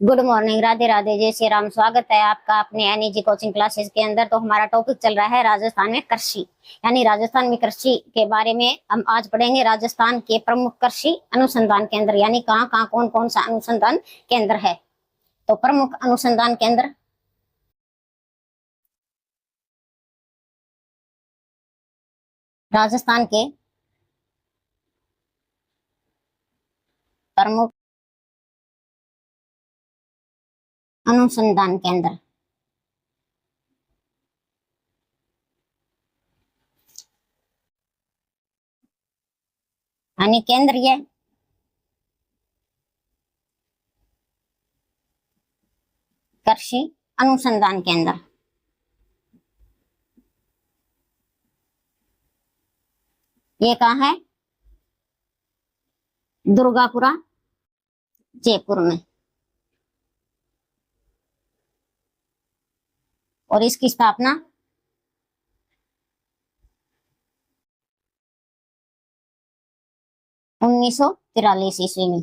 Good morning, Radhe Radhe, जय श्री राम। स्वागत है आपका अपने एनईजी कोचिंग क्लासेस के अंदर। तो हमारा टॉपिक चल रहा है राजस्थान में कृषि, यानी राजस्थान में कृषि के बारे में हम आज पढ़ेंगे। राजस्थान के प्रमुख कृषि अनुसंधान केंद्र, यानी कहाँ कहाँ कौन कौन सा अनुसंधान केंद्र है। तो प्रमुख अनुसंधान केंद्र राजस्थान के प्रमुख अनुसंधान केंद्र, यानी केंद्र ये कृषि अनुसंधान केंद्र। ये कहाँ है? दुर्गापुरा, जयपुर में। और इसकी स्थापना 1943 ईस्वी में।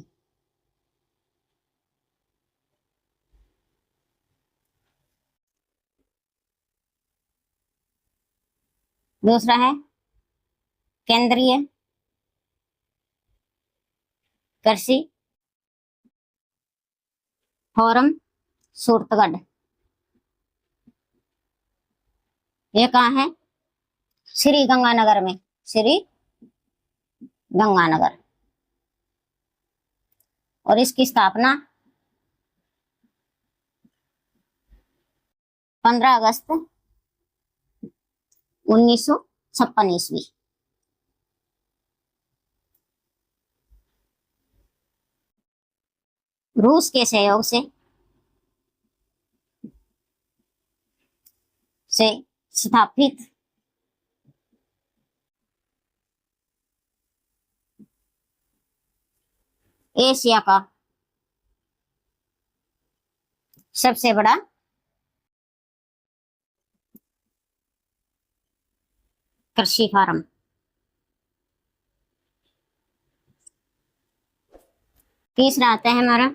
दूसरा है केंद्रीय कृषि फोरम सूरतगढ़। ये कहाँ है? श्री गंगानगर में, श्री गंगानगर। और इसकी स्थापना 15 अगस्त 1956 ईस्वी। रूस के सहयोग से स्थापित एशिया का सबसे बड़ा कृषि फार्म। तीसरा आता है हमारा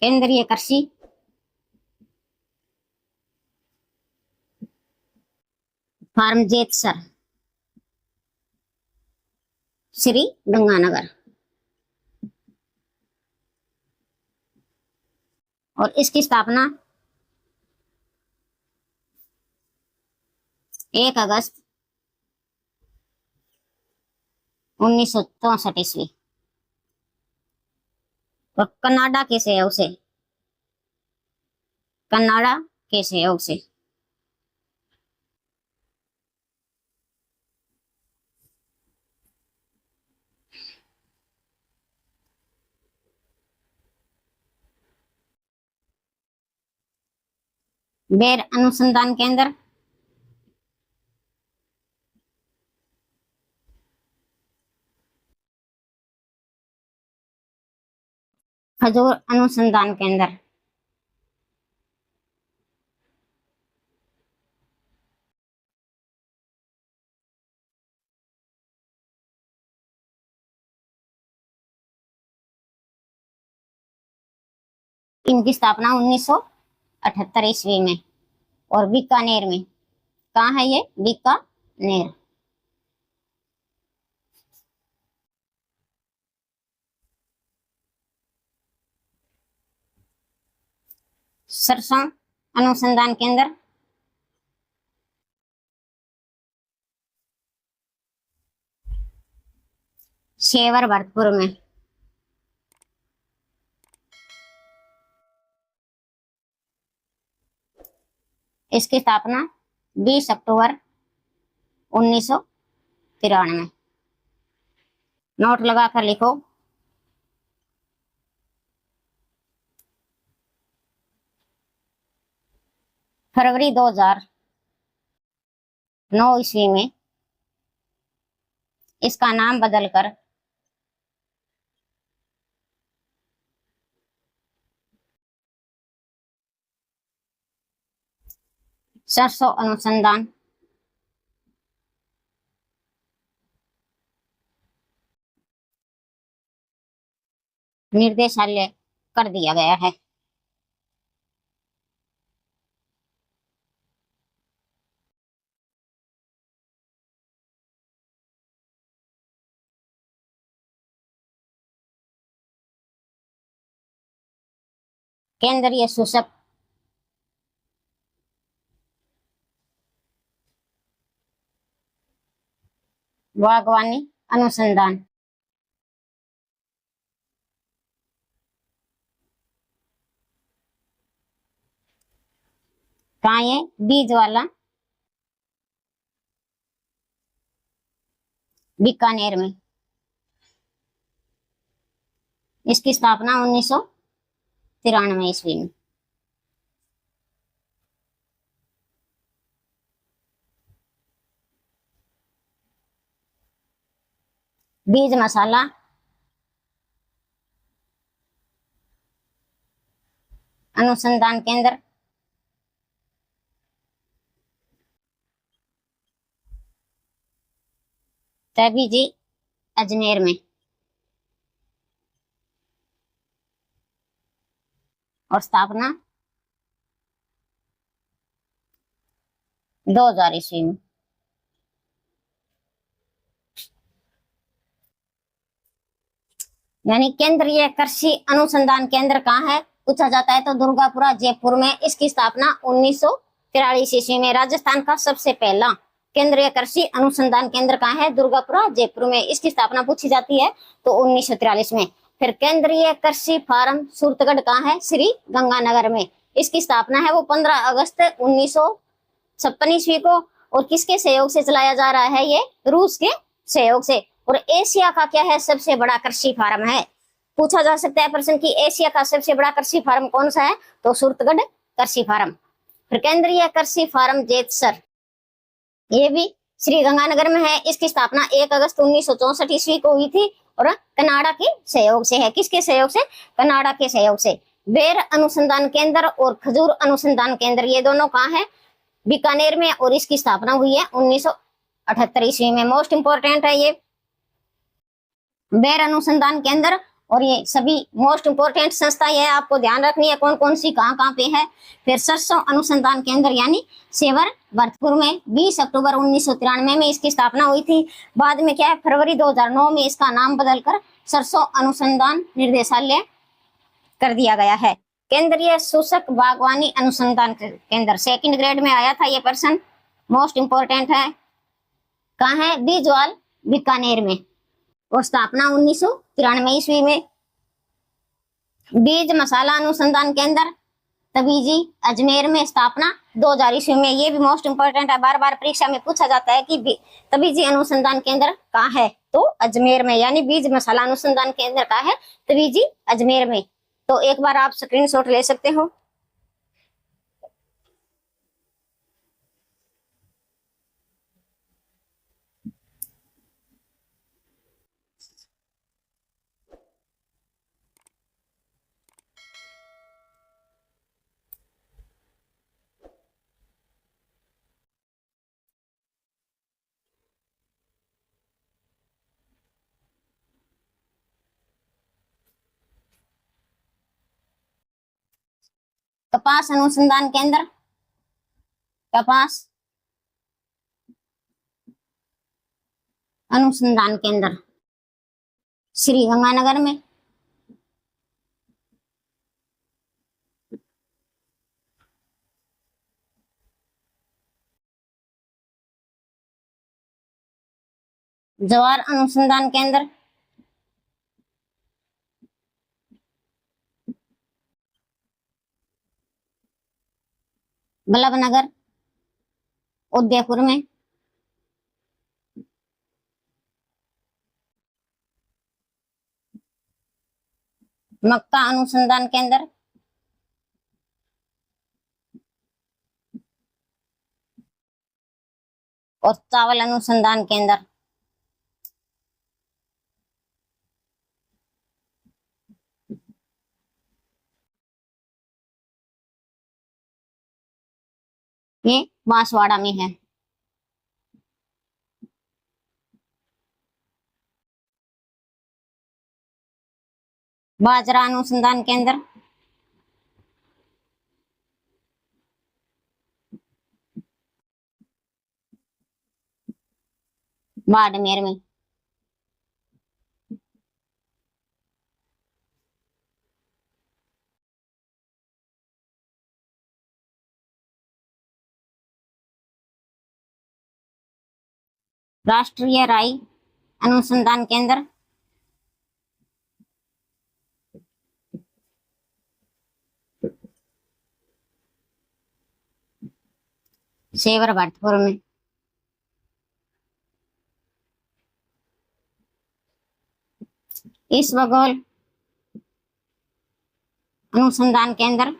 केंद्रीय कृषि फार्म जेतसर, श्री गंगानगर। और इसकी स्थापना 1 अगस्त 1964 ईस्वी। और कनाडा के सहयोग से बेर अनुसंधान केंद्र, खजूर अनुसंधान केंद्र। इनकी स्थापना 1978 ईस्वी में। और बीकानेर में। कहाँ है ये? बीकानेर। सरसों अनुसंधान केंद्र, शेवर भरतपुर में। इसकी स्थापना 20 अक्टूबर 1993। नोट लगाकर लिखो। फरवरी 2009 ईस्वी में इसका नाम बदलकर सरसों अनुसंधान निर्देशालय कर दिया गया है। केंद्रीय सूचक बागवानी अनुसंधान। कहाँ ये बीज वाला? बीकानेर में। इसकी स्थापना 1993 ईस्वी में। बीज मसाला अनुसंधान केंद्र तबीजी अजमेर में। और स्थापना 2000 ईस्वी में। यानी केंद्रीय कृषि अनुसंधान केंद्र कहाँ है पूछा जाता है तो दुर्गापुरा जयपुर में। इसकी स्थापना 1943 ईस्वी में। राजस्थान का सबसे पहला केंद्रीय कृषि अनुसंधान केंद्र कहाँ है? दुर्गापुरा जयपुर में। इसकी स्थापना पूछी जाती है तो 1943 में। फिर केंद्रीय कृषि फार्म सूरतगढ़ कहाँ है? श्री गंगानगर में। इसकी स्थापना है वो 15 अगस्त 1956 ईस्वी को। और किसके सहयोग से चलाया जा रहा है? ये रूस के सहयोग से। और एशिया का क्या है? सबसे बड़ा कृषि फार्म है। पूछा जा सकता है प्रश्न कि एशिया का सबसे बड़ा कृषि फार्म कौन सा है? तो सूरतगढ़ कृषि फार्म। फिर केंद्रीय कृषि फार्म जेतसर, ये भी श्री गंगानगर में है। इसकी स्थापना 1 अगस्त 1964 ईस्वी को हुई थी और कनाडा के सहयोग से है। किसके सहयोग से? कनाडा के सहयोग से। बेर अनुसंधान केंद्र और खजूर अनुसंधान केंद्र, ये दोनों कहाँ है? बीकानेर में। और इसकी स्थापना हुई है 1978 ईस्वी में। मोस्ट इंपोर्टेंट है ये बेर अनुसंधान केंद्र। और ये सभी मोस्ट इंपोर्टेंट संस्था ये आपको ध्यान रखनी है कौन कौन सी कहाँ पे है। फिर सरसों अनुसंधान केंद्र यानी सेवर भरतपुर में 20 अक्टूबर 1993 में इसकी स्थापना हुई थी। बाद में क्या है? फरवरी 2009 में इसका नाम बदलकर सरसों अनुसंधान निर्देशालय कर दिया गया है। केंद्रीय सूचक बागवानी अनुसंधान केंद्र, सेकंड ग्रेड में आया था ये प्रश्न, मोस्ट इंपोर्टेंट है। कहाँ है? बीजवाल बीकानेर में। और स्थापना 1993 ईस्वी में। बीज मसाला अनुसंधान केंद्र तबीजी अजमेर में, स्थापना 2000 ईस्वी में। ये भी मोस्ट इंपोर्टेंट है, बार बार परीक्षा में पूछा जाता है कि तबीजी अनुसंधान केंद्र कहाँ है? तो अजमेर में। यानी बीज मसाला अनुसंधान केंद्र कहाँ है? तबीजी अजमेर में। तो एक बार आप स्क्रीनशॉट ले सकते हो। कपास अनुसंधान केंद्र, कपास अनुसंधान केंद्र श्री गंगानगर में। ज्वार अनुसंधान केंद्र बल्लभनगर उदयपुर में। मक्का अनुसंधान केंद्र और चावल अनुसंधान केंद्र ये बांसवाड़ा में है। बाजरा अनुसंधान केंद्र, बाड़मेर में। राष्ट्रीय राई अनुसंधान केंद्र, सेवर भरतपुर में। इसबगोल अनुसंधान केंद्र,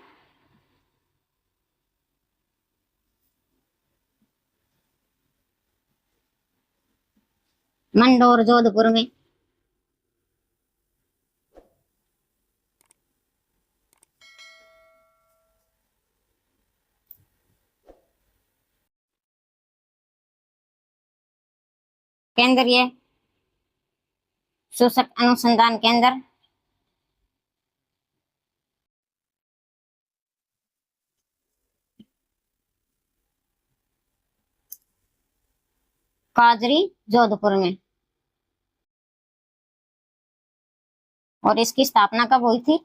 मंडोर जोधपुर में। केंद्रीय शोषक अनुसंधान केंद्र, काजरी जोधपुर में। और इसकी स्थापना कब हुई थी?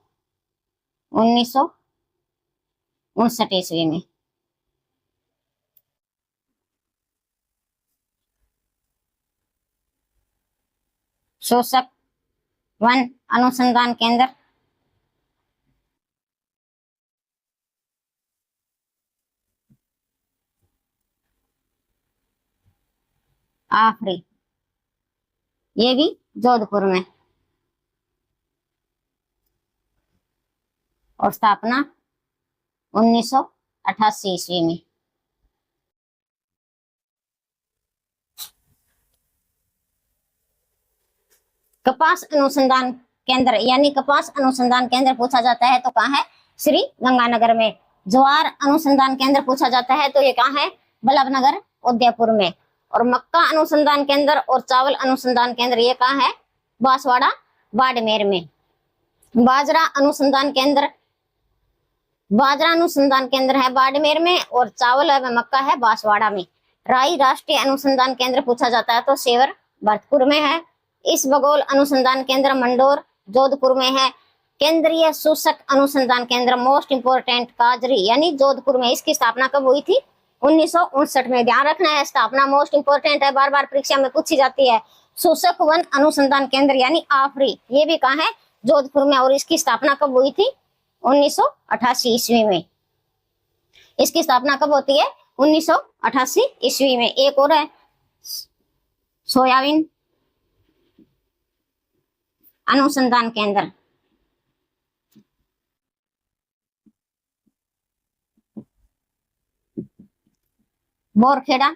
1959 ईस्वी में। शोषक वन अनुसंधान केंद्र, आफरी, ये भी जोधपुर में। और स्थापना 1988 ईस्वी में। कपास अनुसंधान केंद्र, यानी कपास अनुसंधान केंद्र पूछा जाता है तो कहाँ है? श्री गंगानगर में। ज्वार अनुसंधान केंद्र पूछा जाता है तो ये कहाँ है? बल्लभनगर उदयपुर में। और मक्का अनुसंधान केंद्र और चावल अनुसंधान केंद्र ये कहाँ है? बांसवाड़ा बाड़मेर में। बाजरा अनुसंधान केंद्र है बाड़मेर में, और चावल है मक्का है बांसवाड़ा में। राई राष्ट्रीय अनुसंधान केंद्र पूछा जाता है तो सेवर भरतपुर में है। इसबगोल अनुसंधान केंद्र मंडोर जोधपुर में है। केंद्रीय शोषक अनुसंधान केंद्र मोस्ट इंपोर्टेंट काजरी, यानी जोधपुर में। इसकी स्थापना कब हुई थी? 1959 में। ध्यान रखना है, स्थापना मोस्ट इंपोर्टेंट है, बार बार परीक्षा में पूछी जाती है। शोषक वन अनुसंधान केंद्र यानी आफरी, ये भी कहाँ है? जोधपुर में। और इसकी स्थापना कब हुई थी? 1988 ईस्वी में। इसकी स्थापना कब होती है? 1988 ईस्वी में। एक और है सोयाबीन अनुसंधान केंद्र, बोरखेड़ा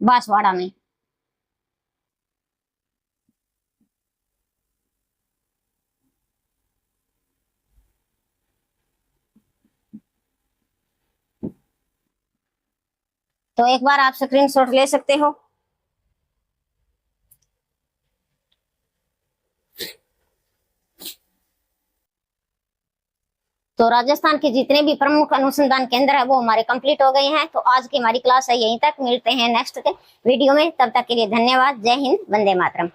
बांसवाड़ा में। तो एक बार आप स्क्रीनशॉट ले सकते हो। तो राजस्थान के जितने भी प्रमुख अनुसंधान केंद्र है वो हमारे कंप्लीट हो गए हैं। तो आज की हमारी क्लास है यहीं तक। मिलते हैं नेक्स्ट वीडियो में, तब तक के लिए धन्यवाद। जय हिंद, वंदे मातरम।